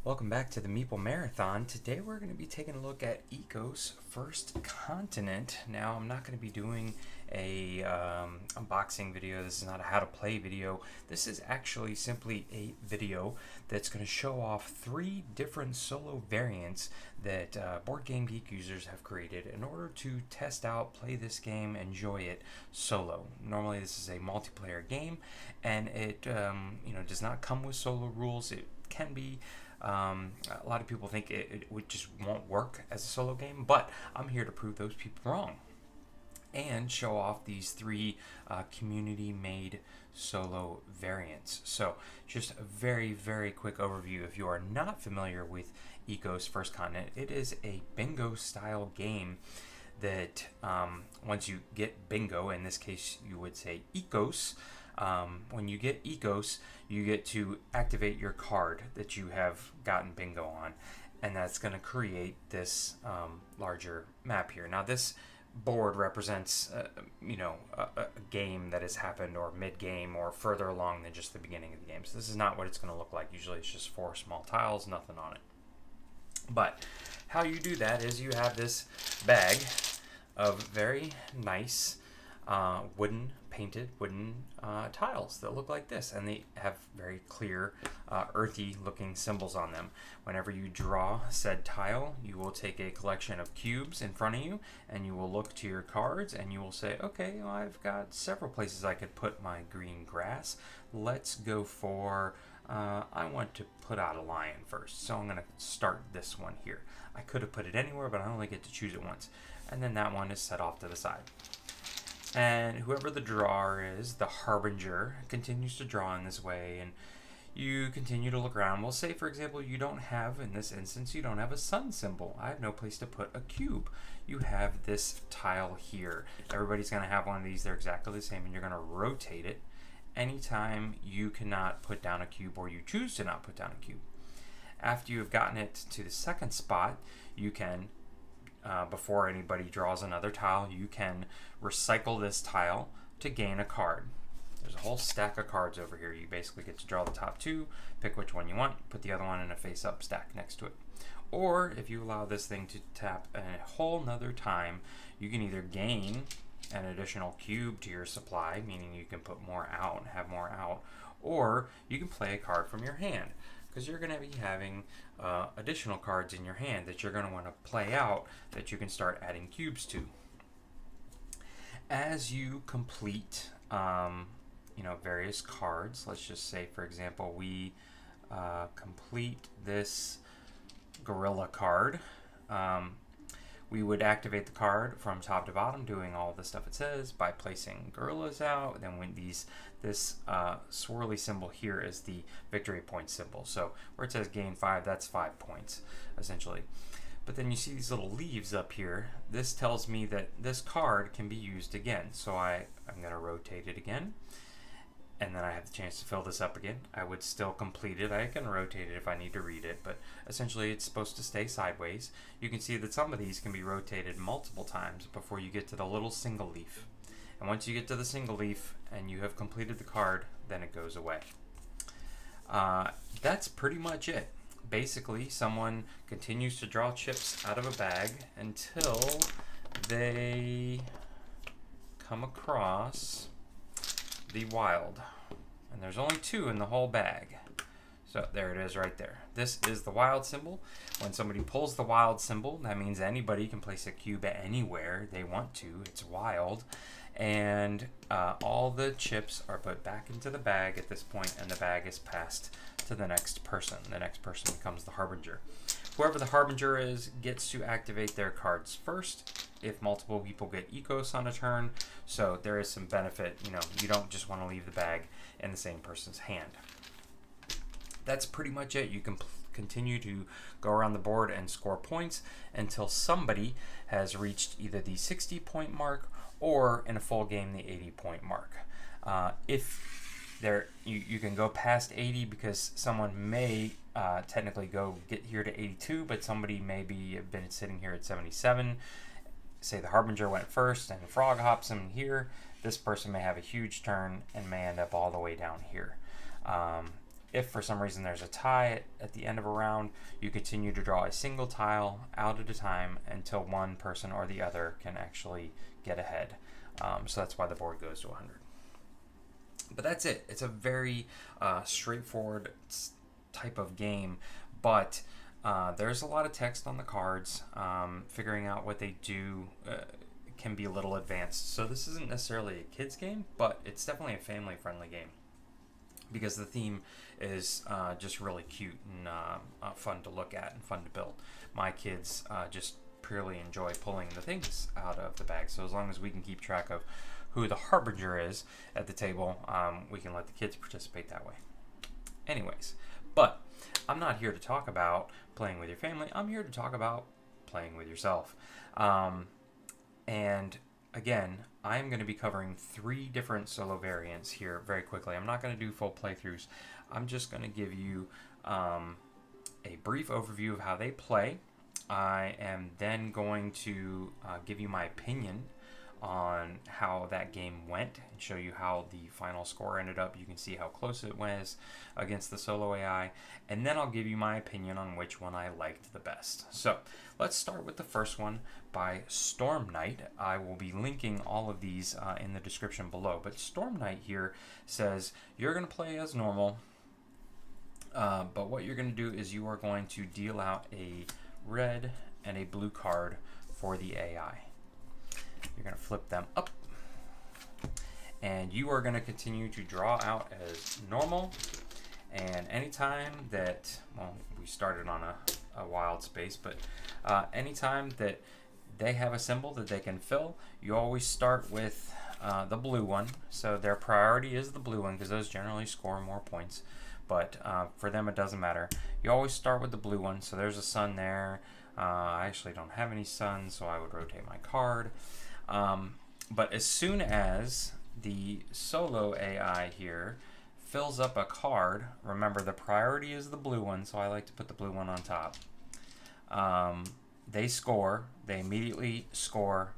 Welcome back to the Meeple Marathon. Today we're going to be taking a look at ECOS First Continent. Now I'm not going to be doing a unboxing video. This is not a how to play video. This is actually simply a video that's going to show off 3 different solo variants that Board Game Geek users have created in order to test out, play this game, enjoy it solo. Normally this is a multiplayer game and it does not come with solo rules. It can be a lot of people think it just won't work as a solo game, but I'm here to prove those people wrong and show off these 3 community-made solo variants. So just a very, very quick overview. If you are not familiar with ECOS First Continent, it is a bingo-style game that once you get bingo, in this case you would say ECOS, when you get ECOS, you get to activate your card that you have gotten bingo on, and that's going to create this larger map here. Now this board represents a game that has happened, or mid-game, or further along than just the beginning of the game. So this is not what it's going to look like. Usually it's just 4 small tiles, nothing on it. But how you do that is you have this bag of very nice painted wooden tiles that look like this, and they have very clear earthy looking symbols on them. Whenever you draw said tile, you will take a collection of cubes in front of you and you will look to your cards and you will say, okay, well, I've got several places I could put my green grass. Let's go for I want to put out a lion first, so I'm going to start this one here. I could have put it anywhere, but I only get to choose it once, and then that one is set off to the side. And whoever the drawer is, the harbinger, continues to draw in this way, and you continue to look around. We'll say, for example, you don't have, in this instance, you don't have a sun symbol. I have no place to put a cube. You have this tile here. Everybody's going to have one of these. They're exactly the same, and you're going to rotate it anytime you cannot put down a cube or you choose to not put down a cube. After you have gotten it to the second spot, you can before anybody draws another tile, you can recycle this tile to gain a card. There's a whole stack of cards over here. You basically get to draw the top 2, pick which one you want, put the other one in a face-up stack next to it. Or if you allow this thing to tap a whole nother time, you can either gain an additional cube to your supply, meaning you can put more out and have more out, or you can play a card from your hand, because you're going to be having additional cards in your hand that you're going to want to play out that you can start adding cubes to. As you complete various cards, let's just say, for example, we complete this gorilla card. We would activate the card from top to bottom, doing all the stuff it says by placing gorillas out. Then when this swirly symbol here is the victory point symbol. So where it says gain 5, that's 5 points essentially. But then you see these little leaves up here. This tells me that this card can be used again. So I'm going to rotate it again, and then I have the chance to fill this up again. I would still complete it. I can rotate it if I need to read it, but essentially it's supposed to stay sideways. You can see that some of these can be rotated multiple times before you get to the little single leaf. And once you get to the single leaf and you have completed the card, then it goes away. That's pretty much it. Basically, someone continues to draw chips out of a bag until they come across the wild, and there's only 2 in the whole bag. So there it is right there. This is the wild symbol. When somebody pulls the wild symbol, that means anybody can place a cube anywhere they want to. It's wild, and all the chips are put back into the bag at this point, and the bag is passed to the next person. The next person becomes the harbinger. Whoever the harbinger is gets to activate their cards first if multiple people get ECOS on a turn. So there is some benefit. You don't just want to leave the bag in the same person's hand. That's pretty much it. You can continue to go around the board and score points until somebody has reached either the 60-point mark or in a full game the 80-point mark. You can go past 80 because someone may technically go get here to 82, but somebody maybe have been sitting here at 77. Say the harbinger went first and frog hops him here. This person may have a huge turn and may end up all the way down here. If for some reason there's a tie at the end of a round, you continue to draw a single tile out at a time until one person or the other can actually get ahead. So that's why the board goes to 100. But that's it. It's a very straightforward type of game, but there's a lot of text on the cards. Figuring out what they do can be a little advanced. So this isn't necessarily a kid's game, but it's definitely a family-friendly game because the theme is just really cute and fun to look at and fun to build. My kids just purely enjoy pulling the things out of the bag. So as long as we can keep track of who the harbinger is at the table, we can let the kids participate that way. Anyways, but I'm not here to talk about playing with your family. I'm here to talk about playing with yourself. And again, I'm going to be covering 3 different solo variants here very quickly. I'm not going to do full playthroughs. I'm just going to give you a brief overview of how they play. I am then going to give you my opinion on how that game went and show you how the final score ended up. You can see how close it was against the solo AI, and then I'll give you my opinion on which one I liked the best. So let's start with the first one by Storm Knight. I will be linking all of these in the description below, but Storm Knight here says you're going to play as normal, but what you're going to do is you are going to deal out a red and a blue card for the AI. You're going to flip them up, and you are going to continue to draw out as normal. And anytime that, well, we started on a wild space, but anytime that they have a symbol that they can fill, you always start with the blue one. So their priority is the blue one because those generally score more points. But for them, it doesn't matter. You always start with the blue one. So there's a sun there. I actually don't have any suns, so I would rotate my card. But as soon as the solo AI here fills up a card, remember the priority is the blue one, so I like to put the blue one on top. They score. They immediately score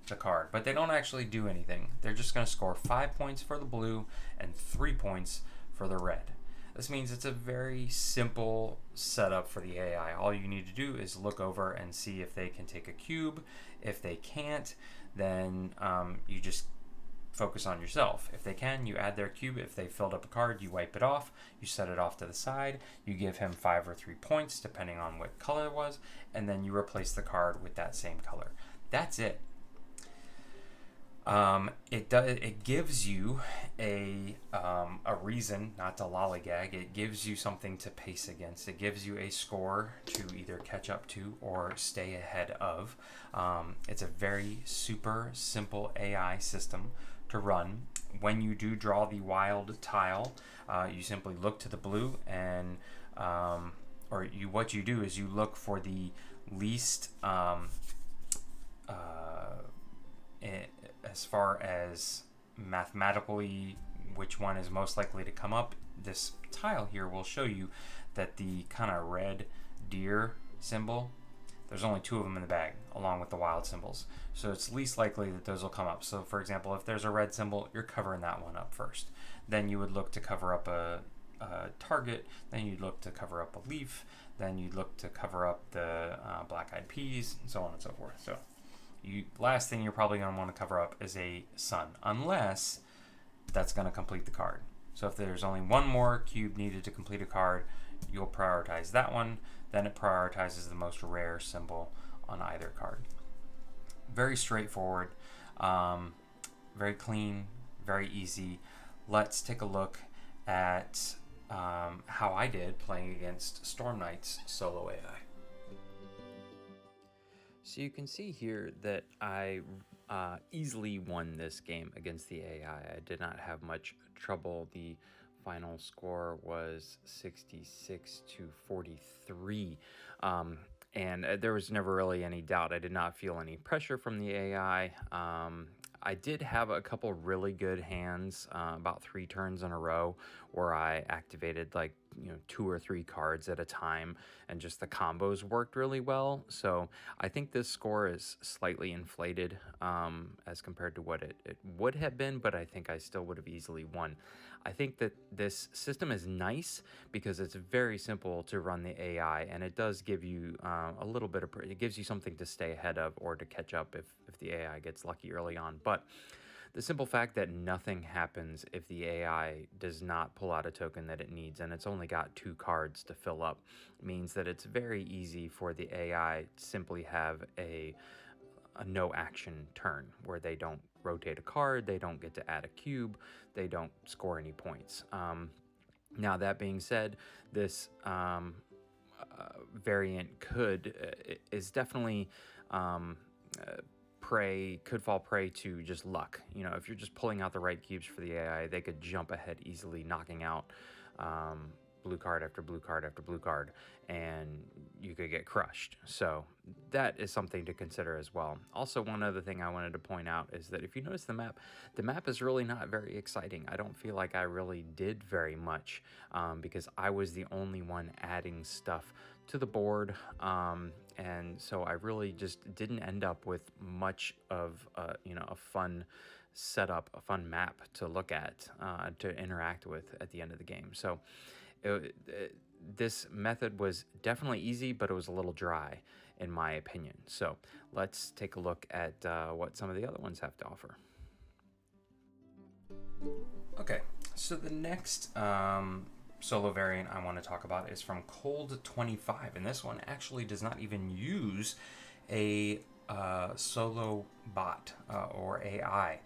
the card, but they don't actually do anything. They're just going to score 5 points for the blue and 3 points for the red. This means it's a very simple setup for the AI. All you need to do is look over and see if they can take a cube. If they can't, then you just focus on yourself. If they can, you add their cube. If they filled up a card, you wipe it off. You set it off to the side. You give him 5 or 3 points, depending on what color it was, and then you replace the card with that same color. That's it. It gives you a reason not to lollygag. It gives you something to pace against. It gives you a score to either catch up to or stay ahead of. It's a very super simple AI system to run. When you do draw the wild tile, you simply look to the blue and what you do is you look for the least as far as mathematically which one is most likely to come up. This tile here will show you that the kind of red deer symbol, there's only 2 of them in the bag along with the wild symbols, so it's least likely that those will come up. So for example, if there's a red symbol, you're covering that one up first. Then you would look to cover up a target, then you'd look to cover up a leaf, then you'd look to cover up the black-eyed peas, and so on and so forth. So last thing you're probably going to want to cover up is a sun, unless that's going to complete the card. So if there's only one more cube needed to complete a card, you'll prioritize that one. Then it prioritizes the most rare symbol on either card. Very straightforward, very clean, very easy. Let's take a look at how I did playing against Storm Knight's solo AI. So you can see here that I easily won this game against the AI. I did not have much trouble. The final score was 66 to 43. And there was never really any doubt. I did not feel any pressure from the AI. I did have a couple really good hands, about 3 turns in a row, where I activated 2 or 3 cards at a time, and just the combos worked really well. So I think this score is slightly inflated as compared to what it would have been, but I think I still would have easily won. I think that this system is nice because it's very simple to run the AI, and it does give you a little bit of, it gives you something to stay ahead of or to catch up if the AI gets lucky early on. But the simple fact that nothing happens if the AI does not pull out a token that it needs, and it's only got 2 cards to fill up, means that it's very easy for the AI to simply have a no action turn where they don't rotate a card, they don't get to add a cube, they don't score any points. Now, that being said, this variant is definitely could fall prey to just luck. You know, if you're just pulling out the right cubes for the AI, they could jump ahead easily, knocking out blue card after blue card after blue card, and you could get crushed. So that is something to consider as well. Also, one other thing I wanted to point out is that if you notice the map is really not very exciting. I don't feel like I really did very much because I was the only one adding stuff to the board, and so I really just didn't end up with much of a fun setup, a fun map to look at, to interact with at the end of the game. So this method was definitely easy, but it was a little dry in my opinion. So let's take a look at what some of the other ones have to offer. Okay, so the next solo variant I want to talk about is from Cold 25, and this one actually does not even use a solo bot or AI.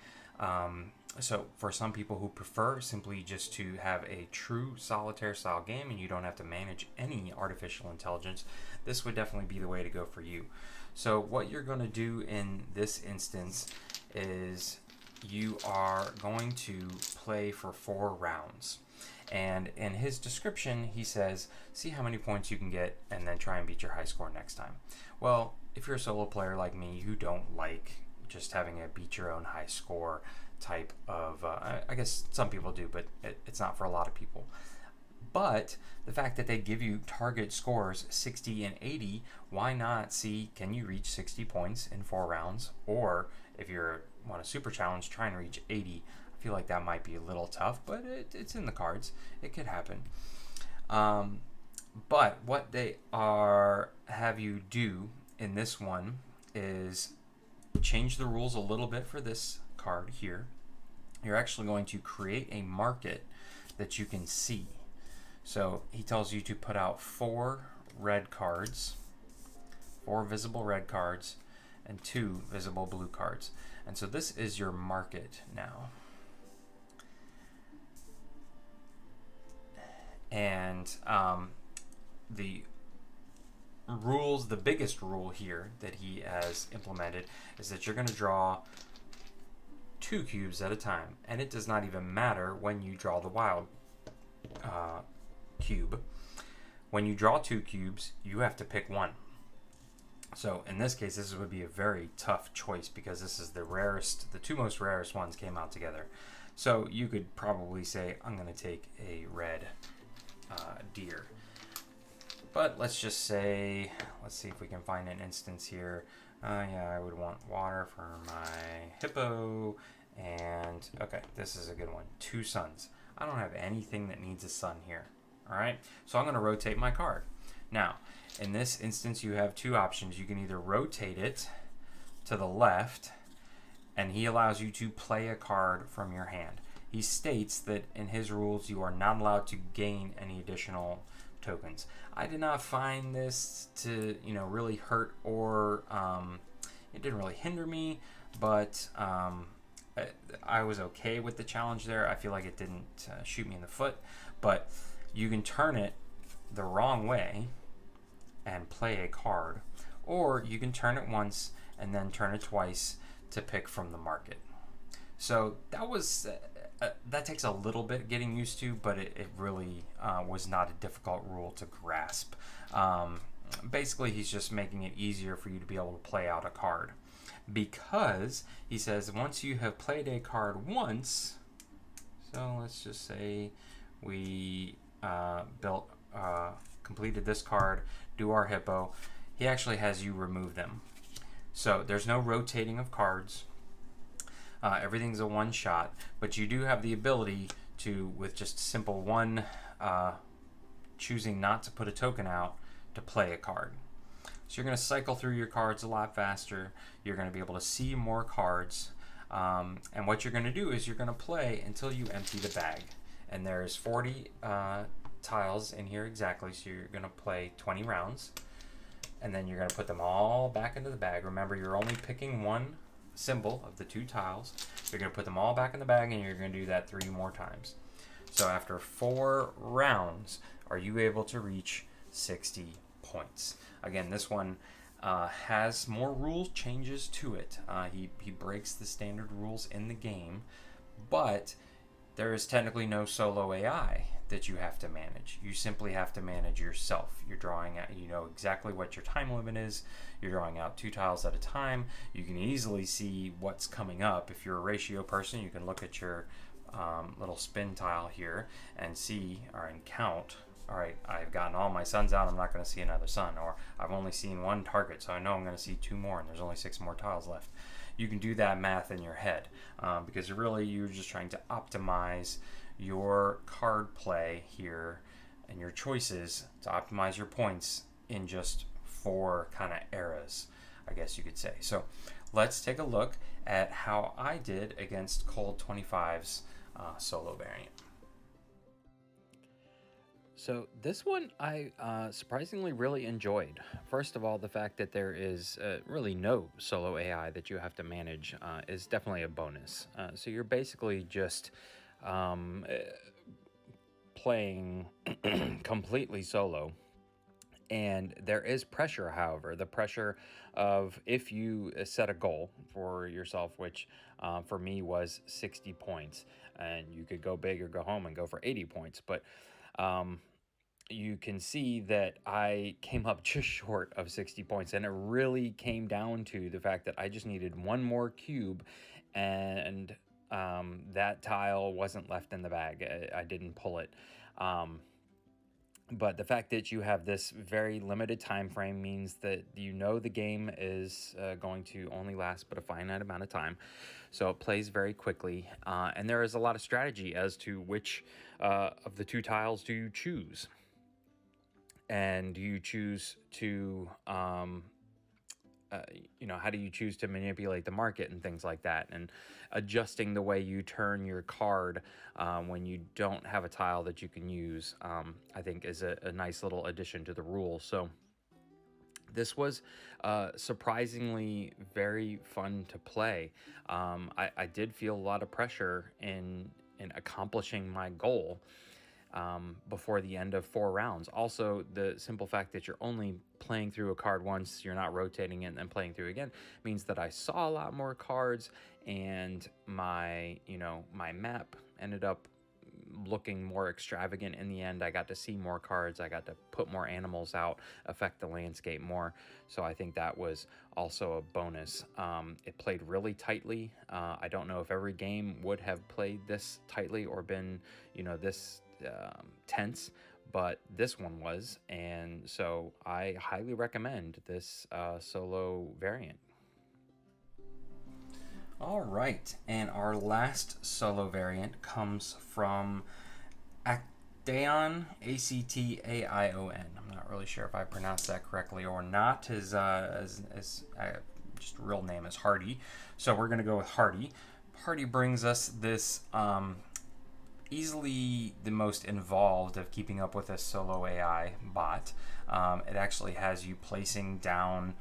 So for some people who prefer simply just to have a true solitaire style game and you don't have to manage any artificial intelligence, this would definitely be the way to go for you. So what you're going to do in this instance is you are going to play for 4 rounds. And in his description, he says, see how many points you can get and then try and beat your high score next time. Well, if you're a solo player like me, you don't like just having a beat your own high score type of, I guess some people do, but it's not for a lot of people. But the fact that they give you target scores 60 and 80, why not see, can you reach 60 points in 4 rounds? Or if you want a super challenge, try and reach 80. I feel like that might be a little tough, but it's in the cards. It could happen. But what they have you do in this one is change the rules a little bit for this card here. You're actually going to create a market that you can see. So he tells you to put out 4 red cards, 4 visible red cards, and 2 visible blue cards. And so this is your market now. And the rules, the biggest rule here that he has implemented is that you're going to draw 2 cubes at a time, and it does not even matter when you draw the wild cube. When you draw 2 cubes, you have to pick one. So in this case, this would be a very tough choice because this is the rarest, the 2 most rarest ones came out together. So you could probably say, I'm going to take a red deer. But let's just say, let's see if we can find an instance here. Yeah, I would want water for my hippo. And okay, this is a good one. 2 suns. I don't have anything that needs a sun here. All right, so I'm going to rotate my card. Now, in this instance, you have 2 options. You can either rotate it to the left, and he allows you to play a card from your hand. He states that in his rules, you are not allowed to gain any additional tokens. I did not find this to, really hurt or it didn't really hinder me, but I was okay with the challenge there. I feel like it didn't shoot me in the foot, but you can turn it the wrong way and play a card, or you can turn it once and then turn it twice to pick from the market. So that was that takes a little bit getting used to, but it really was not a difficult rule to grasp. Basically, he's just making it easier for you to be able to play out a card, because he says once you have played a card once, so let's just say we completed this card, do our hippo, he actually has you remove them. So there's no rotating of cards. Everything's a one shot, but you do have the ability to, with just simple one, choosing not to put a token out to play a card. So you're going to cycle through your cards a lot faster. You're going to be able to see more cards. And what you're going to do is you're going to play until you empty the bag. And there's 40 tiles in here exactly, so you're going to play 20 rounds. And then you're going to put them all back into the bag. Remember, you're only picking one symbol of the 2 tiles. You're going to put them all back in the bag, and you're going to do that 3 more times. So after 4 rounds, are you able to reach 60 points? Again, this one has more rule changes to it. He breaks the standard rules in the game, but there is technically no solo AI that you have to manage. You simply have to manage yourself. You're drawing out, you know exactly what your time limit is. You're drawing out 2 tiles at a time. You can easily see what's coming up. If you're a ratio person, you can look at your little spin tile here and see and count. All right, I've gotten all my suns out, I'm not going to see another sun. Or I've only seen 1 target, so I know I'm going to see 2 more, and there's only 6 more tiles left. You can do that math in your head, because really you're just trying to optimize your card play here and your choices to optimize your points in just 4 kind of eras, I guess you could say. So let's take a look at how I did against Cold 25's solo variant. So this one I surprisingly really enjoyed. First of all, the fact that there is really no solo AI that you have to manage is definitely a bonus. So you're basically just playing completely solo. And there is pressure, however, the pressure of if you set a goal for yourself, which for me was 60 points, and you could go big or go home and go for 80 points. But you can see that I came up just short of 60 points, and it really came down to the fact that I just needed 1 more cube, and that tile wasn't left in the bag. I didn't pull it. But the fact that you have this very limited time frame means that you know the game is going to only last but a finite amount of time. So it plays very quickly. And there is a lot of strategy as to which of the 2 tiles do you choose. And do you choose to, how do you choose to manipulate the market and things like that? And adjusting the way you turn your card when you don't have a tile that you can use, I think is a nice little addition to the rule. So this was surprisingly very fun to play. I did feel a lot of pressure in accomplishing my goal before the end of 4 rounds. Also, the simple fact that you're only playing through a card once, you're not rotating it and then playing through again, means that I saw a lot more cards, and my map ended up looking more extravagant in the end. I got to see more cards, I got to put more animals out, affect the landscape more. So I think that was also a bonus. It played really tightly. I don't know if every game would have played this tightly or been, this tense, but this one was, and so I highly recommend this solo variant. All right, and our last solo variant comes from Actaion, Actaion. I'm not really sure if I pronounced that correctly or not. His just real name is Hardy, so we're gonna go with Hardy. Hardy brings us this easily the most involved of keeping up with a solo AI bot. It actually has you placing down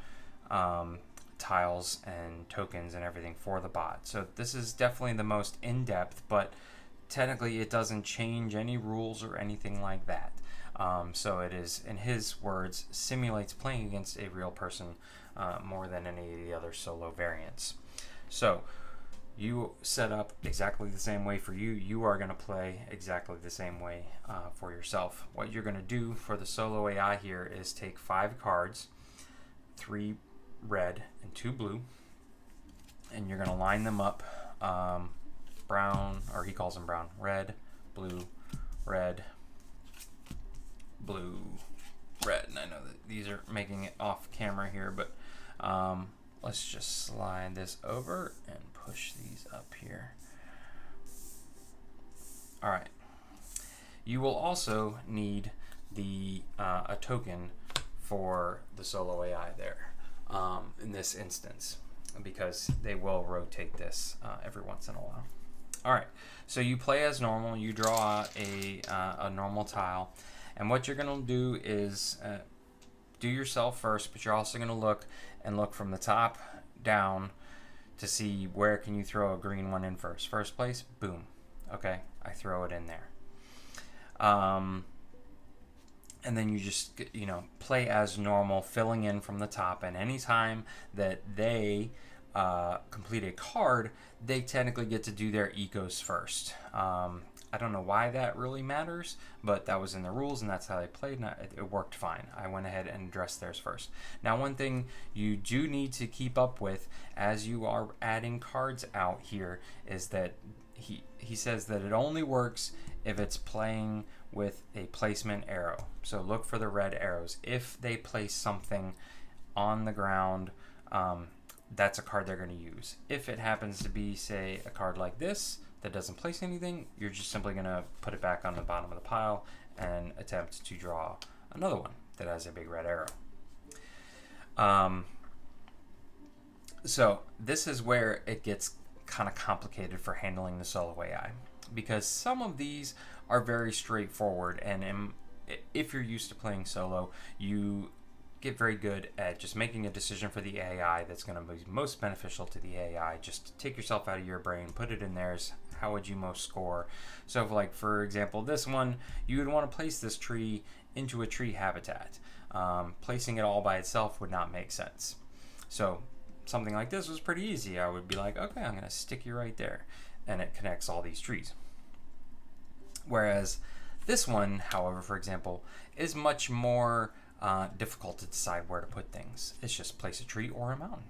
tiles and tokens and everything for the bot. So this is definitely the most in-depth, but technically it doesn't change any rules or anything like that. So it is, in his words, simulates playing against a real person more than any of the other solo variants. So you set up exactly the same way for you. You are going to play exactly the same way for yourself. What you're going to do for the solo AI here is take 5 cards, 3 red and 2 blue, and you're going to line them up brown, or he calls them brown, red, blue, red, blue, red. And I know that these are making it off camera here, but let's just slide this over and push these up here. All right. You will also need the a token for the solo AI there in this instance, because they will rotate this every once in a while. All right, so you play as normal. You draw a normal tile, and what you're going to do is do yourself first, but you're also going to look from the top down to see where can you throw a green one in first. First place, boom. Okay, I throw it in there. And then you just, play as normal, filling in from the top. And anytime that they complete a card, they technically get to do their ECOS first. I don't know why that really matters, but that was in the rules, and that's how they played, and it worked fine. I went ahead and addressed theirs first. Now, one thing you do need to keep up with as you are adding cards out here is that he says that it only works if it's playing with a placement arrow. So look for the red arrows. If they place something on the ground, that's a card they're going to use. If it happens to be, say, a card like this that doesn't place anything, you're just simply going to put it back on the bottom of the pile and attempt to draw another one that has a big red arrow. So this is where it gets kind of complicated for handling the solo AI, because some of these are very straightforward, and if you're used to playing solo, you get very good at just making a decision for the AI that's going to be most beneficial to the AI. Just take yourself out of your brain, put it in theirs. How would you most score? So if, for example, this one, you would want to place this tree into a tree habitat. Placing it all by itself would not make sense. So something like this was pretty easy. I would be like, okay, I'm going to stick you right there, and it connects all these trees. Whereas this one, however, for example, is much more difficult to decide where to put things. It's just place a tree or a mountain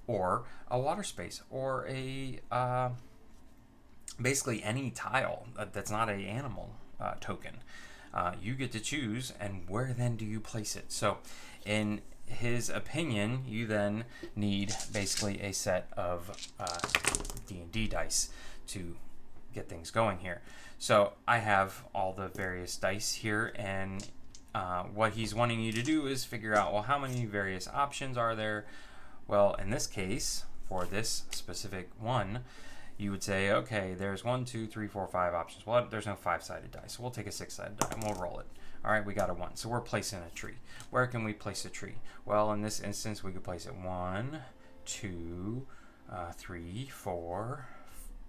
or a water space or a basically any tile that's not an animal token. You get to choose, and where then do you place it? So in his opinion, you then need basically a set of D&D dice to get things going here. So I have all the various dice here, and what he's wanting you to do is figure out, well, how many various options are there? Well, in this case, for this specific one, you would say, okay, there's 1, 2, 3, 4, 5 options. Well, there's no 5-sided die, so we'll take a 6-sided die and we'll roll it. All right, we got a 1, so we're placing a tree. Where can we place a tree? Well, in this instance, we could place it 1, 2, 3, 4,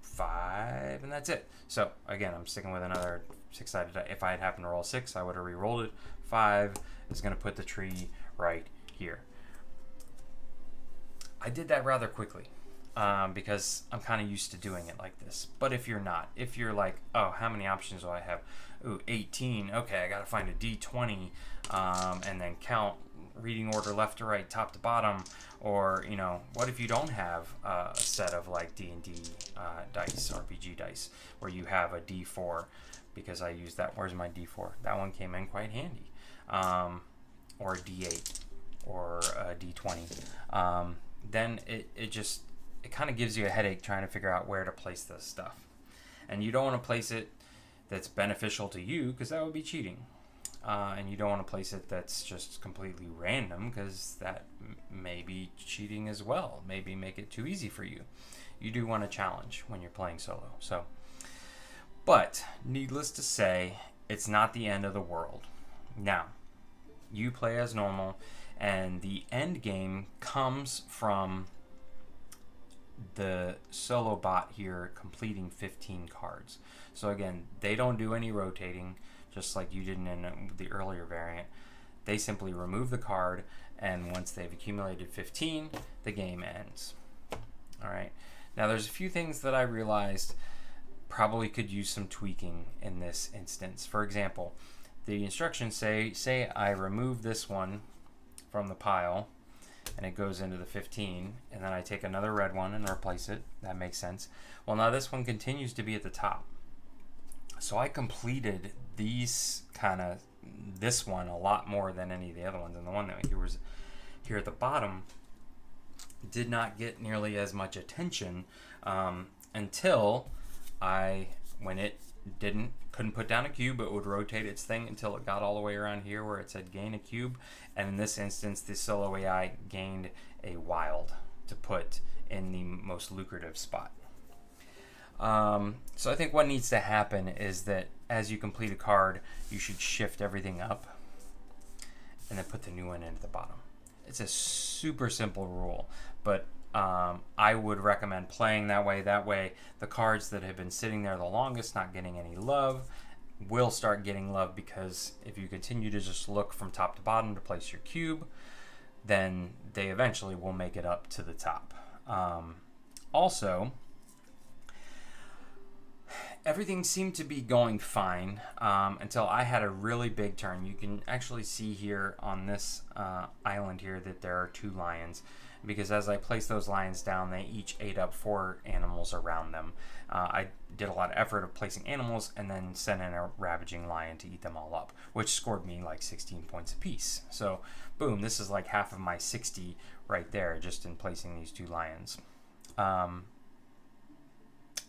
5, and that's it. So again, I'm sticking with another 6-sided die. If I had happened to roll 6, I would have re-rolled it. 5 is going to put the tree right here. I did that rather quickly because I'm kind of used to doing it like this. But if you're not, if you're like, oh, how many options do I have? Ooh, 18. Okay, I got to find a D20 and then count reading order left to right, top to bottom. Or, what if you don't have a set of like D&D dice, RPG dice, where you have a D4? Because I used that. Where's my D4? That one came in quite handy. Or a D8 or a D20. Then it kind of gives you a headache trying to figure out where to place this stuff. And you don't want to place it that's beneficial to you, because that would be cheating. And you don't want to place it that's just completely random, because that may be cheating as well. Maybe make it too easy for you. You do want a challenge when you're playing solo. But needless to say, it's not the end of the world. Now, you play as normal, and the end game comes from the solo bot here completing 15 cards. So again, they don't do any rotating, just like you did in the earlier variant. They simply remove the card, and once they've accumulated 15, the game ends. All right. Now, there's a few things that I realized probably could use some tweaking in this instance. For example, the instructions say I remove this one from the pile, and it goes into the 15, and then I take another red one and replace it. That makes sense. Well, now this one continues to be at the top. So I completed this one a lot more than any of the other ones, and the one that was here at the bottom did not get nearly as much attention until when it couldn't put down a cube. It would rotate its thing until it got all the way around here where it said gain a cube. And in this instance, the solo AI gained a wild to put in the most lucrative spot. So I think what needs to happen is that as you complete a card, you should shift everything up and then put the new one into the bottom. It's a super simple rule, but I would recommend playing that way. That way, the cards that have been sitting there the longest, not getting any love, will start getting love, because if you continue to just look from top to bottom to place your cube, then they eventually will make it up to the top. Also, everything seemed to be going fine until I had a really big turn. You can actually see here on this island here that there are 2 lions, because as I placed those lions down, they each ate up 4 animals around them. I did a lot of effort of placing animals and then sent in a ravaging lion to eat them all up, which scored me like 16 points apiece. So boom, this is like half of my 60 right there just in placing these 2 lions.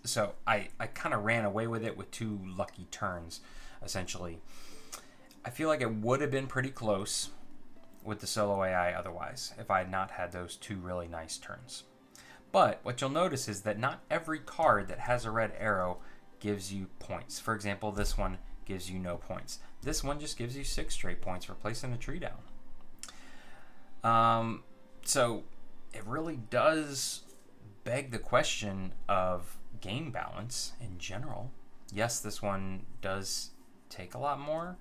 So I kind of ran away with it with 2 lucky turns, essentially. I feel like it would have been pretty close with the solo AI otherwise, if I had not had those 2 really nice turns. But what you'll notice is that not every card that has a red arrow gives you points. For example, this one gives you no points. This one just gives you 6 straight points for placing a tree down. So it really does beg the question of game balance in general. Yes, this one does take a lot more,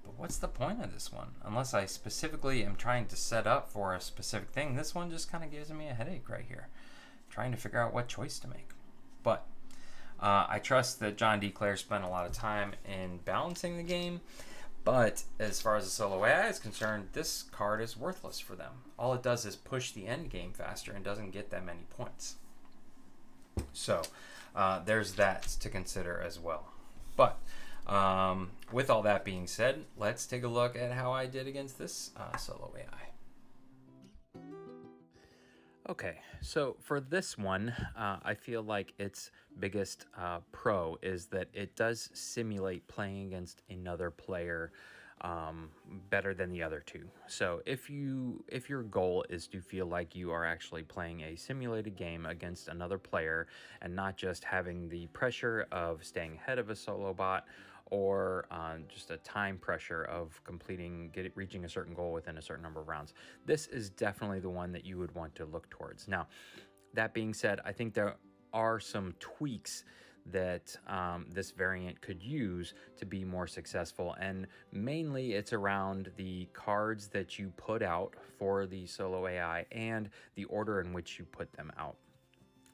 but what's the point of this one? Unless I specifically am trying to set up for a specific thing, this one just kind of gives me a headache right here, trying to figure out what choice to make. But I trust that John D. Clare spent a lot of time in balancing the game, but as far as the solo AI is concerned, this card is worthless for them. All it does is push the end game faster and doesn't get that many points. So there's that to consider as well. But with all that being said, let's take a look at how I did against this solo AI. Okay, so for this one, I feel like its biggest pro is that it does simulate playing against another player better than the other 2. So if your goal is to feel like you are actually playing a simulated game against another player and not just having the pressure of staying ahead of a solo bot, or just a time pressure of reaching a certain goal within a certain number of rounds, this is definitely the one that you would want to look towards. Now, that being said, I think there are some tweaks that this variant could use to be more successful, and mainly it's around the cards that you put out for the solo AI and the order in which you put them out.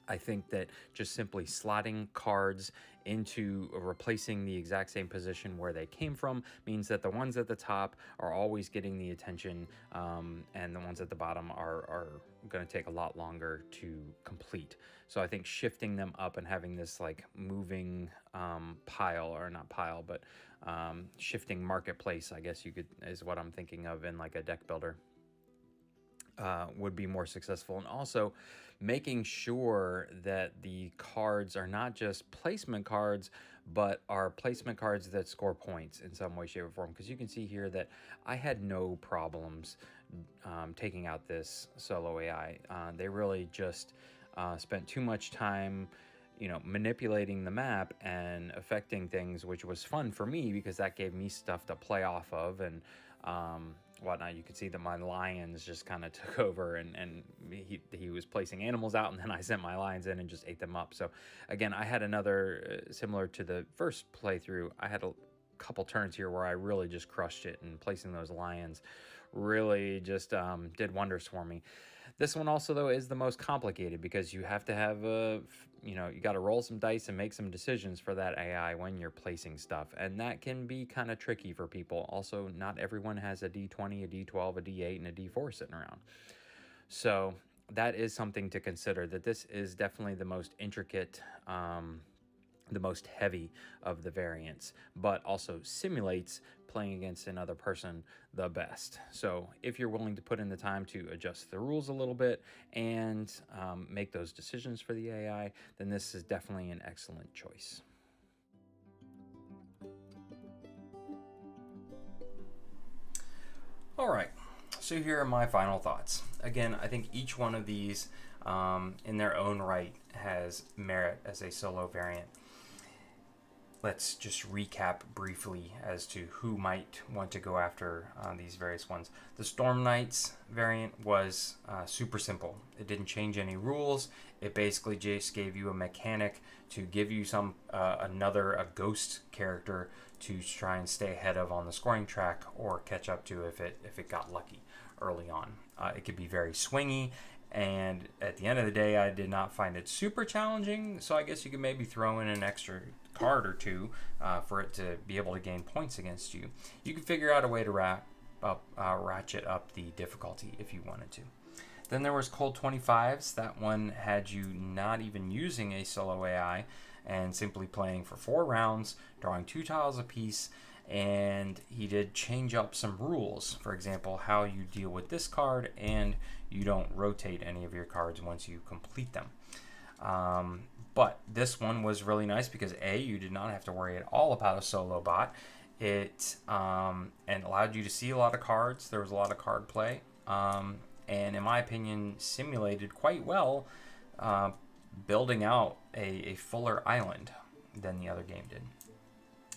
I think that just simply slotting cards into replacing the exact same position where they came from means that the ones at the top are always getting the attention, and the ones at the bottom are going to take a lot longer to complete. So I think shifting them up and having this like moving pile, or not pile, but shifting marketplace, I guess is what I'm thinking of in like a deck builder, would be more successful. And also making sure that the cards are not just placement cards, but are placement cards that score points in some way, shape, or form. Because you can see here that I had no problems taking out this solo AI. They really just spent too much time manipulating the map and affecting things, which was fun for me because that gave me stuff to play off of and whatnot. You could see that my lions just kind of took over, and he was placing animals out, and then I sent my lions in and just ate them up. So again, I had another similar to the first playthrough. I had a couple turns here where I really just crushed it, and placing those lions really just did wonders for me. This one also, though, is the most complicated because you have to have you got to roll some dice and make some decisions for that AI when you're placing stuff. And that can be kind of tricky for people. Also, not everyone has a D20, a D12, a D8, and a D4 sitting around. So that is something to consider, that this is definitely the most intricate, the most heavy of the variants, but also simulates playing against another person the best. So if you're willing to put in the time to adjust the rules a little bit and make those decisions for the AI, then this is definitely an excellent choice. All right, so here are my final thoughts. Again, I think each one of these in their own right has merit as a solo variant. Let's just recap briefly as to who might want to go after these various ones. The Storm Knights variant was super simple. It didn't change any rules. It basically just gave you a mechanic to give you a ghost character to try and stay ahead of on the scoring track or catch up to if it got lucky early on. It could be very swingy, and at the end of the day, I did not find it super challenging, so I guess you could maybe throw in an extra card or two for it to be able to gain points against you. You can figure out a way to ratchet up the difficulty if you wanted to. Then there was Cold 25s. That one had you not even using a solo AI and simply playing for 4 rounds, drawing 2 tiles apiece, and he did change up some rules. For example, how you deal with this card, and you don't rotate any of your cards once you complete them. But this one was really nice because A, you did not have to worry at all about a solo bot. It and allowed you to see a lot of cards. There was a lot of card play, and in my opinion, simulated quite well building out a fuller island than the other game did.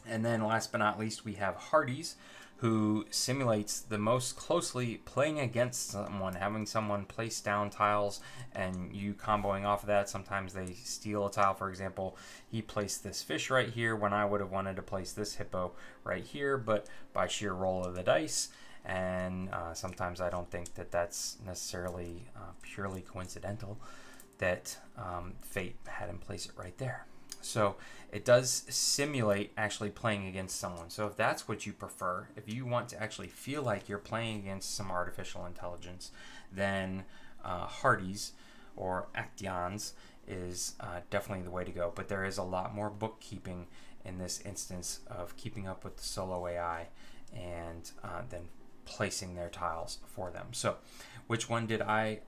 And then last but not least, we have Hardy's, who simulates the most closely playing against someone, having someone place down tiles and you comboing off of that. Sometimes they steal a tile. For example, he placed this fish right here when I would have wanted to place this hippo right here, but by sheer roll of the dice. And sometimes I don't think that that's necessarily purely coincidental that fate had him place it right there. So it does simulate actually playing against someone. So if that's what you prefer, if you want to actually feel like you're playing against some artificial intelligence, then Hardy's or Actions is definitely the way to go. But there is a lot more bookkeeping in this instance of keeping up with the solo AI and then placing their tiles for them. So which one did I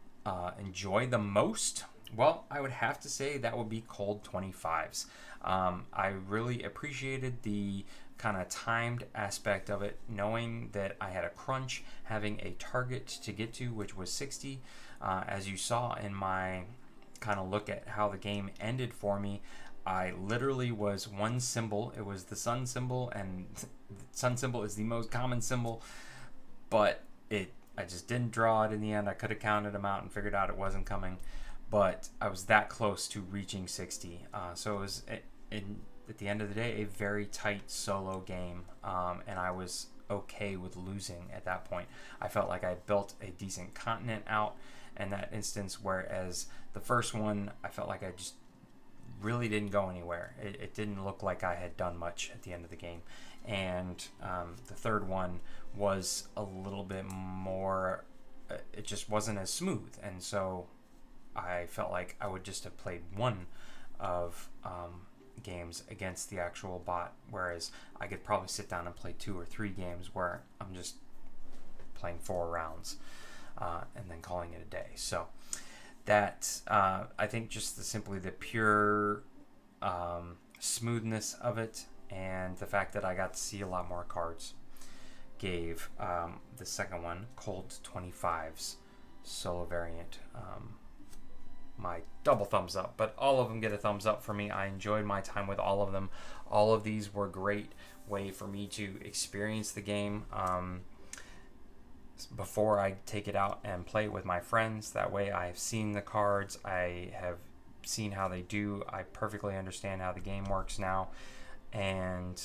enjoy the most? Well, I would have to say that would be Cold 25s. I really appreciated the kind of timed aspect of it, knowing that I had a crunch, having a target to get to, which was 60. As you saw in my kind of look at how the game ended for me, I literally was one symbol. It was the sun symbol, and the sun symbol is the most common symbol, but I just didn't draw it in the end. I could have counted them out and figured out it wasn't coming, but I was that close to reaching 60. So it was, at the end of the day, a very tight solo game, and I was okay with losing at that point. I felt like I built a decent continent out in that instance, whereas the first one, I felt like I just really didn't go anywhere. It didn't look like I had done much at the end of the game. And the third one was a little bit more, it just wasn't as smooth. And so I felt like I would just have played one of games against the actual bot, whereas I could probably sit down and play 2 or 3 games where I'm just playing 4 rounds and then calling it a day. So that I think just simply the pure smoothness of it and the fact that I got to see a lot more cards gave the second one, Cold 25's solo variant, my double thumbs up. But all of them get a thumbs up for me. I enjoyed my time with all of them. All of these were a great way for me to experience the game before I take it out and play it with my friends. That way I've seen the cards, I have seen how they do, I perfectly understand how the game works now, and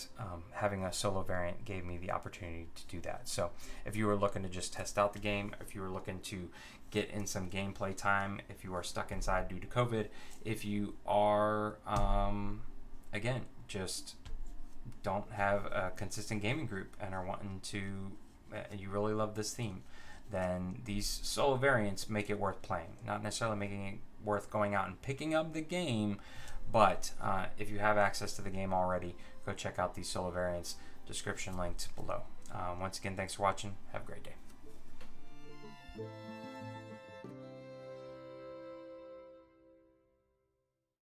having a solo variant gave me the opportunity to do that. So if you were looking to just test out the game, if you were looking to get in some gameplay time, if you are stuck inside due to COVID, if you are again just don't have a consistent gaming group and are wanting to you really love this theme, then these solo variants make it worth playing. Not necessarily making it worth going out and picking up the game, but if you have access to the game already, go check out these solo variants. Description linked below. Once again, thanks for watching. Have a great day.